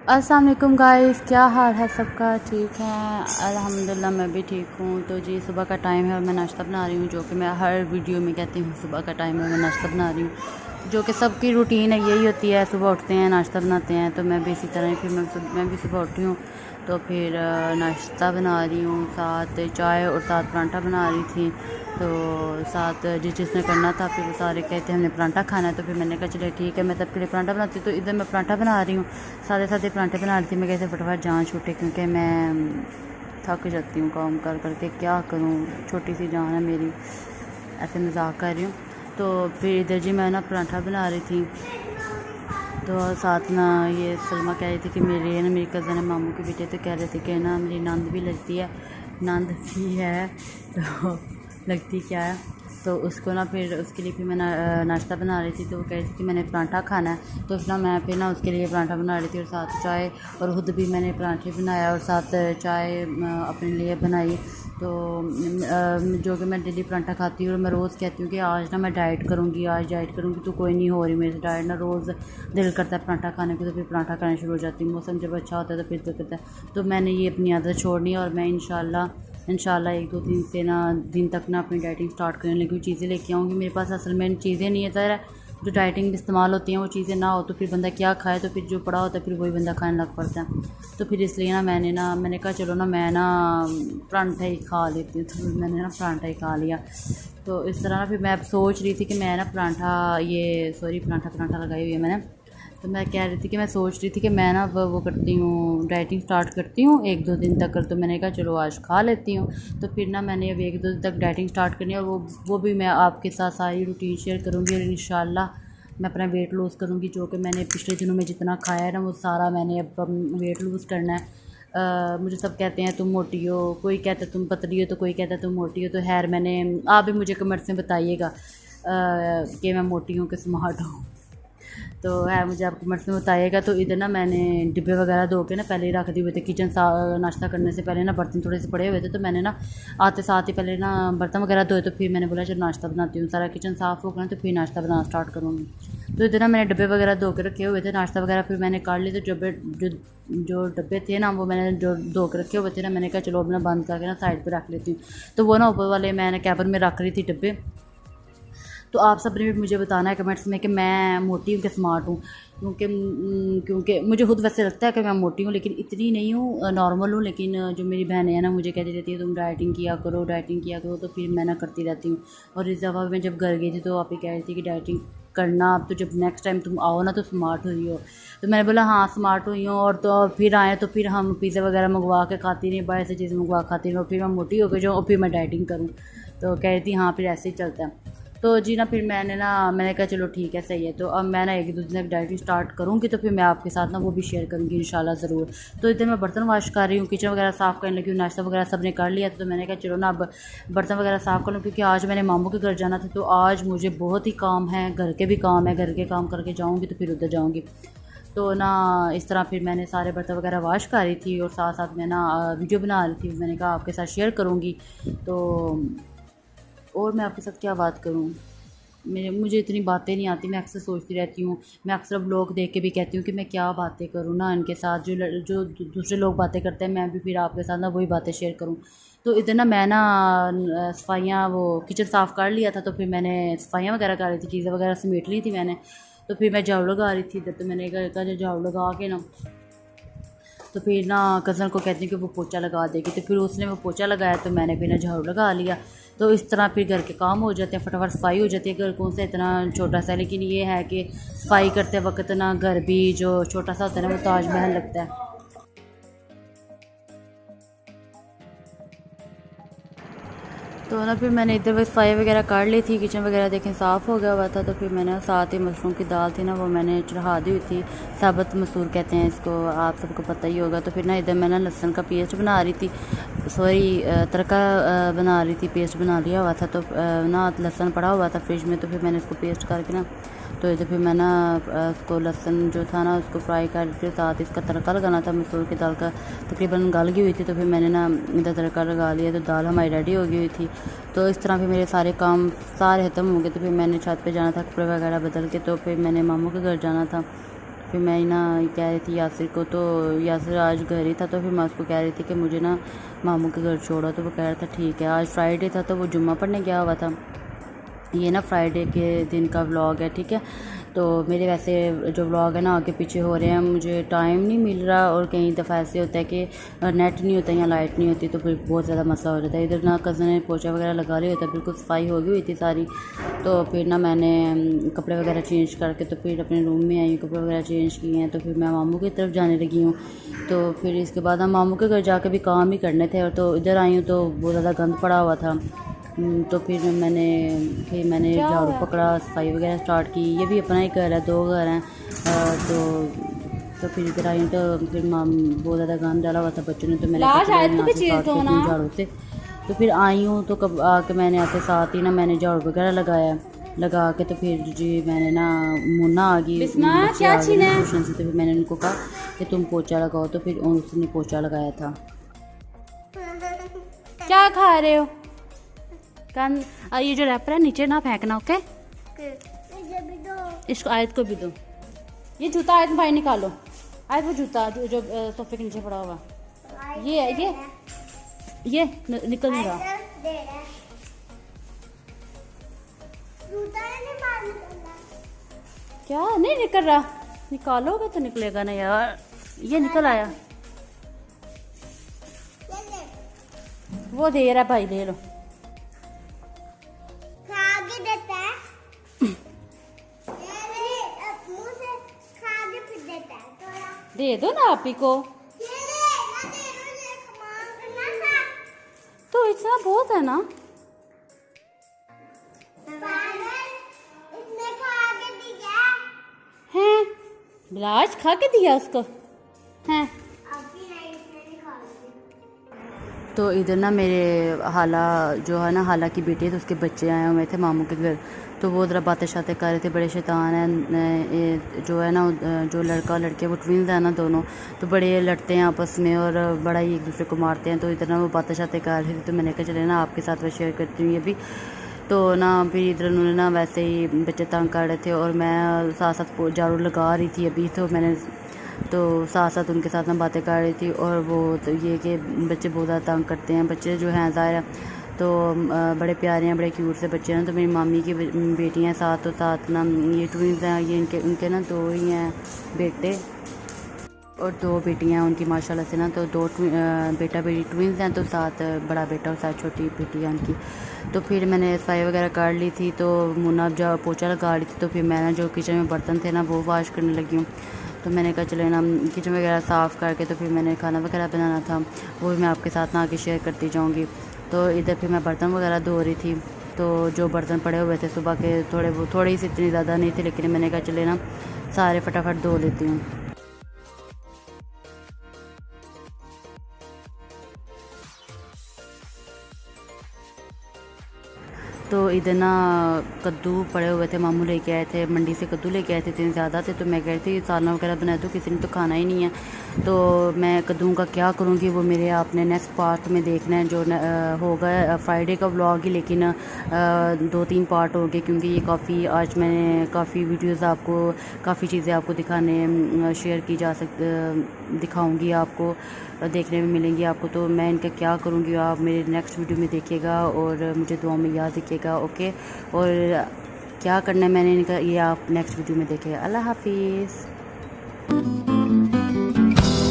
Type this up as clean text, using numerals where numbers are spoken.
अस्सलाम वालेकुम गाइस, क्या हाल है सबका? ठीक है, अल्हम्दुलिल्लाह मैं भी ठीक हूँ। तो जी सुबह का टाइम है और मैं नाश्ता बना रही हूँ, जो कि मैं हर वीडियो में कहती हूँ सुबह का टाइम है मैं नाश्ता बना रही हूँ, जो कि सबकी रूटीन है, यही होती है। सुबह उठते हैं नाश्ता बनाते हैं, तो मैं भी इसी तरह फिर मैं भी सुबह उठी हूँ तो फिर नाश्ता बना रही हूँ, साथ चाय और साथ परांठा बना रही थी। तो साथ जिसने करना था फिर वो सारे कहते हैं हमने परांठा खाना है, तो फिर मैंने कहा चले ठीक है मैं सबके लिए परांठा बनाती हूँ। तो इधर मैं परांठा बना रही हूँ, सादे सादे परांठे बना रही थी। मैं कैसे फटाफट जान छूटे क्योंकि मैं थक जाती हूँ काम कर करके, क्या करूँ, छोटी सी जान है मेरी, ऐसे मजाक कर रही हूँ। तो फिर इधर जी मैं ना परांठा बना रही थी, तो साथ ना ये सलमा कह रही थी कि मेरी कज़न है मामू के बेटे, तो कह रहे थे कि ना मेरी नंद भी लगती है, नंद भी है तो लगती क्या है। तो उसको ना फिर उसके लिए फिर मैं नाश्ता बना रही थी, तो वो कह रही थी कि मैंने परांठा खाना है, तो फिर ना मैं फिर ना उसके लिए परांठा बना रही थी और साथ चाय, और खुद भी मैंने परांठे बनाया और साथ चाय अपने लिए बनाई। तो जो कि मैं डेली परांठा खाती हूँ और मैं रोज़ कहती हूँ कि आज ना मैं डाइट करूँगी, आज डाइट करूँगी, तो कोई नहीं हो रही मेरे से डाइट ना। रोज़ दिल करता है परांठा खाने को, तो फिर परांठा खाना शुरू हो जाती हूँ। मौसम जब अच्छा होता है तो फिर दिल करता है। तो मैंने ये अपनी आदत छोड़नी है और मैं इंशाल्लाह 1-2 दिन से ना दिन तक ना अपनी डाइटिंग स्टार्ट करने लगी हूँ। चीज़ें लेके आऊँगी, मेरे पास असल में चीज़ें नहीं है, ज़रा जो डाइटिंग में इस्तेमाल होती हैं वो चीज़ें ना हो तो फिर बंदा क्या खाए, तो फिर जो पड़ा होता है फिर वही बंदा खाने लग पड़ता है। तो फिर इसलिए ना मैंने कहा चलो ना मैं ना परांठा ही खा लेती हूँ, तो मैंने ना परांठा ही खा लिया। तो इस तरह ना फिर मैं अब सोच रही थी कि मैं ना परांठा लगाई हुई है मैंने। तो मैं कह रही थी कि मैं सोच रही थी कि मैं ना वो करती हूँ, डाइटिंग स्टार्ट करती हूँ 1-2 दिन तक कर। तो मैंने कहा चलो आज खा लेती हूँ। तो फिर ना मैंने अब 1-2 दिन तक डाइटिंग स्टार्ट करनी है, और वो भी मैं आपके साथ सारी रूटीन शेयर करूँगी, और इंशाल्लाह मैं अपना वेट लूज़ करूँगी। जो कि मैंने पिछले दिनों में जितना खाया है ना वो सारा मैंने अब वेट लूज़ करना है। मुझे सब कहते हैं तुम मोटी हो, कोई कहता है तुम पतली हो, तो कोई कहता है तुम मोटी हो। तो खैर आप भी मुझे कमेंट्स में बताइएगा कि मैं मोटी हूँ कि स्मार्ट हूँ। तो है मुझे आप कमेंट्स में बताइएगा। तो इधर ना मैंने डिब्बे वगैरह धो के ना पहले ही रख दिए हुए थे। नाश्ता करने से पहले ना बर्तन थोड़े से पड़े हुए थे, तो मैंने ना आते साथ ही पहले ना बर्तन वगैरह धोए, तो फिर मैंने बोला चलो नाश्ता बनाती हूँ। सारा किचन साफ़ हो गया तो फिर नाश्ता बनाना स्टार्ट करूँगी। तो इधर ना मैंने डब्बे वगैरह धो के रखे हुए थे, नाश्ता वगैरह फिर मैंने काट लिए। तो जो डब्बे थे ना वो मैंने जो धो के रखे हुए थे ना, मैंने कहा चलो अपना बंद करके ना साइड पर रख लेती हूँ। तो वो ना ऊपर वाले मैंने कैबिन में रख रही थी डब्बे। तो आप सब ने भी मुझे बताना है कमेंट्स में कि मैं मोटी हूँ कि स्मार्ट हूँ, क्योंकि मुझे खुद वैसे लगता है कि मैं मोटी हूँ, लेकिन इतनी नहीं हूँ, नॉर्मल हूँ। लेकिन जो मेरी बहनें हैं ना मुझे कहती रहती है तुम डाइटिंग किया करो, तो फिर मैं ना करती रहती हूँ। और इस दफ़ा मैं जब घर गई थी तो आप ही कह रही थी कि डाइटिंग करना, अब तो जब नेक्स्ट टाइम तुम आओ ना तो स्मार्ट हुई हो। तो मैंने बोला हाँ स्मार्ट हुई हूँ, और तो फिर आए तो फिर हम पिज़्ज़ा वगैरह मंगवा के खाती रही, बाहर से चीज़ें मंगवा खाती रही, और फिर मैं मोटी हो गई जो, और फिर मैं डाइटिंग करूँ। तो कह रही थी हाँ फिर ऐसे ही चलता है। तो जी ना फिर मैंने कहा चलो ठीक है सही है। तो अब मैं ना 1-2 दिन तक डाइटिंग स्टार्ट करूँगी, तो फिर मैं आपके साथ ना वो भी शेयर करूँगी इंशाल्लाह ज़रूर। तो इधर मैं बर्तन वॉश कर रही हूँ, किचन वगैरह साफ़ करने लगी हूँ, नाश्ता वगैरह सब ने कर लिया। तो मैंने कहा चलो ना अब बर्तन वगैरह साफ़ कर लूँ, क्योंकि आज मैंने मामू के घर जाना था। तो आज मुझे बहुत ही काम है, घर के भी काम है, घर के काम करके जाऊँगी तो फिर उधर जाऊँगी। तो ना इस तरह फिर मैंने सारे बर्तन वगैरह वॉश कर रही थी, और साथ साथ मैं ना वीडियो बना रही थी। मैंने कहा आपके साथ शेयर करूँगी। तो और मैं आपके साथ क्या बात करूँ, मुझे इतनी बातें नहीं आती, मैं अक्सर सोचती रहती हूँ। मैं अक्सर ब्लॉग देख के भी कहती हूँ कि मैं क्या बातें करूँ ना इनके साथ, जो दूसरे लोग बातें करते हैं मैं भी फिर आपके साथ ना वही बातें शेयर करूँ। तो इधर ना मैं ना सफाइयाँ, वो किचन साफ़ कर लिया था, तो फिर मैंने सफाइयाँ वगैरह कर रही थी, चीज़ें वगैरह समेट ली थी मैंने। तो फिर मैं झाड़ू लगा रही थी इधर। तो मैंने कहा झाड़ू लगा के ना तो फिर ना कज़न को कहती हूँ कि वो पोछा लगा देगी, तो फिर उसने वो पोछा लगाया, तो मैंने फिर ना झाड़ू लगा लिया। तो इस तरह फिर घर के काम हो जाते हैं, फटाफट सफाई हो जाती है। घर कौन सा इतना छोटा सा है, लेकिन ये है कि सफाई करते वक्त ना घर भी जो छोटा सा होता है ना वो ताजमहल लगता है। तो ना फिर मैंने इधर सफाई वगैरह कर ली थी, किचन वगैरह देखें साफ़ हो गया हुआ था। तो फिर मैंने साथ ही मशरूम की दाल थी ना वो मैंने चढ़ा दी हुई थी, साबुत मसूर कहते हैं इसको, आप सबको पता ही होगा। तो फिर ना इधर मैं ना लहसुन का पेस्ट बना रही थी, तड़का बना रही थी, पेस्ट बना लिया हुआ था। तो ना लहसुन पड़ा हुआ था फ्रिज में, तो फिर मैंने इसको पेस्ट करके ना तो इधर फिर मैं ना उसको लहसुन जो था ना उसको फ्राई कर के साथ इसका तड़का लगाना था। मसूर की दाल का तकरीबन गल गई हुई थी, तो फिर मैंने ना इधर तड़का लगा लिया, तो दाल हमारी रेडी हो गई हुई थी। तो इस तरह फिर मेरे सारे काम सारे ख़त्म हो गए। तो फिर मैंने छत पे जाना था कपड़े वगैरह बदल के, तो फिर मैंने मामू के घर जाना था। फिर मैं ना कह रही थी यासिर को, तो यासिर आज घर ही था, तो फिर मैं उसको कह रही थी कि मुझे ना मामू के घर छोड़ो, तो वो कह रहा था ठीक है। आज फ्राइडे था तो वो जुम्मा पढ़ने गया हुआ था। ये ना फ्राइडे के दिन का व्लॉग है, ठीक है। तो मेरे वैसे जो व्लॉग है ना आगे पीछे हो रहे हैं, मुझे टाइम नहीं मिल रहा, और कई दफ़ा ऐसे होता है कि नेट नहीं होता या लाइट नहीं होती, तो फिर बहुत ज़्यादा मसला हो जाता है। इधर ना कज़न ने पोछा वगैरह लगा लिया होता है, बिल्कुल सफाई हो गई हुई थी सारी। तो फिर ना मैंने कपड़े वगैरह चेंज करके तो फिर अपने रूम में आई हूँ, कपड़े वगैरह चेंज किए हैं, तो फिर मैं मामू की तरफ जाने लगी हूँ। तो फिर इसके बाद हम मामू के घर जाके भी काम ही करने थे, और तो इधर आई हूँ तो बहुत ज़्यादा गंद पड़ा हुआ था। तो फिर मैंने झाड़ू पकड़ा, सफाई वगैरह स्टार्ट की। ये भी अपना ही घर है, 2 घर हैं। तो फिर इधर आई तो फिर बहुत ज़्यादा गंद डाला हुआ था बच्चों ने, तो मैंने झाड़ू से तो फिर आई हूँ। तो कब आके मैंने आके साथ ही ना मैंने झाड़ू वगैरह लगा के, तो फिर जी मैंने ना मुन्ना आ गई ट्यूशन से, तो फिर मैंने उनको कहा कि तुम पोछा लगाओ, तो फिर उसने पोछा लगाया था। क्या खा रहे हो? ये जो रैपर है नीचे ना फेंकना, ओके? इसको आयत को भी दो। ये जूता आयत भाई निकालो। आयत वो जूता जो सोफे के नीचे पड़ा हुआ, ये है, ये निकल नहीं रहा। क्या नहीं निकल रहा? निकालोगे तो निकलेगा ना यार। ये निकल आया, वो दे रहा भाई, ले लो। दे दो ना आप ही को, तो इतना बहुत है ना। हैं बिलाज खा के दिया उसको हैं। तो इधर ना मेरे हाला की बेटी है, तो उसके बच्चे आए हुए थे मामू के घर। तो वो ज़रा बातें शातें कर रहे थे, बड़े शैतान हैं। जो है ना जो लड़का और लड़के वो ट्विन्स हैं ना दोनों, तो बड़े लड़ते हैं आपस में और बड़ा ही एक दूसरे को मारते हैं। तो इधर ना वो बातें शातें कर रही थी, तो मैंने कहा चले ना आपके साथ वो शेयर करती हूँ ये भी। तो ना फिर इधर उन्होंने ना वैसे ही बच्चे तंग कर रहे थे, और मैं साथ साथ झाड़ू लगा रही थी अभी, तो मैंने तो साथ साथ उनके साथ मैं बातें कर रही थी। और वो तो ये कि बच्चे बहुत ज़्यादा तंग करते हैं, बच्चे जो हैं ज़ाहिर है तो बड़े प्यारे हैं, बड़े क्यूट से बच्चे हैं। तो मेरी मामी की बेटियाँ साथ, तो साथ ना ये ट्विन्स हैं, ये उनके ना 2 ही हैं बेटे और 2 बेटियाँ उनकी माशाल्लाह से ना। तो 2 बेटा बेटी ट्विन्स हैं, तो साथ बड़ा बेटा और साथ छोटी बेटी है उनकी। तो फिर मैंने सफाई वगैरह कर ली थी, तो मुन्ना जब पोछा लगा रही थी, तो फिर मैं ना जो किचन में बर्तन थे ना वो वॉश करने लगी हूँ। तो मैंने कहा चले ना किचन वगैरह साफ़ करके, तो फिर मैंने खाना वगैरह बनाना था, वो भी मैं आपके साथ ना आगे शेयर करती जाऊँगी। तो इधर फिर मैं बर्तन वगैरह धो रही थी, तो जो बर्तन पड़े हुए थे सुबह के थोड़े ही से, इतनी ज़्यादा नहीं थे, लेकिन मैंने कहा चले ना सारे फटाफट धो लेती हूँ। तो इधर ना कद्दू पड़े हुए थे, मामू लेके आए थे, मंडी से कद्दू लेके आए थे, इतने ज़्यादा थे। तो मैं कह रही थी सालन वगैरह बना दो, किसी ने तो खाना ही नहीं है। तो मैं कद्दू का क्या करूँगी वो मेरे आपने नेक्स्ट पार्ट में देखना है, जो होगा फ्राइडे का व्लॉग ही, लेकिन 2-3 पार्ट हो गए, क्योंकि ये आज मैंने काफ़ी वीडियोज़ आपको, काफ़ी चीज़ें आपको शेयर की जा दिखाऊँगी, आपको देखने में मिलेंगी आपको। तो मैं इनका क्या करूँगी आप मेरे नेक्स्ट वीडियो में देखिएगा, और मुझे दुआ में याद रखिएगा, ओके। और क्या करना है मैंने इनका ये आप नेक्स्ट वीडियो में देखिएगा। अल्लाह हाफिज़।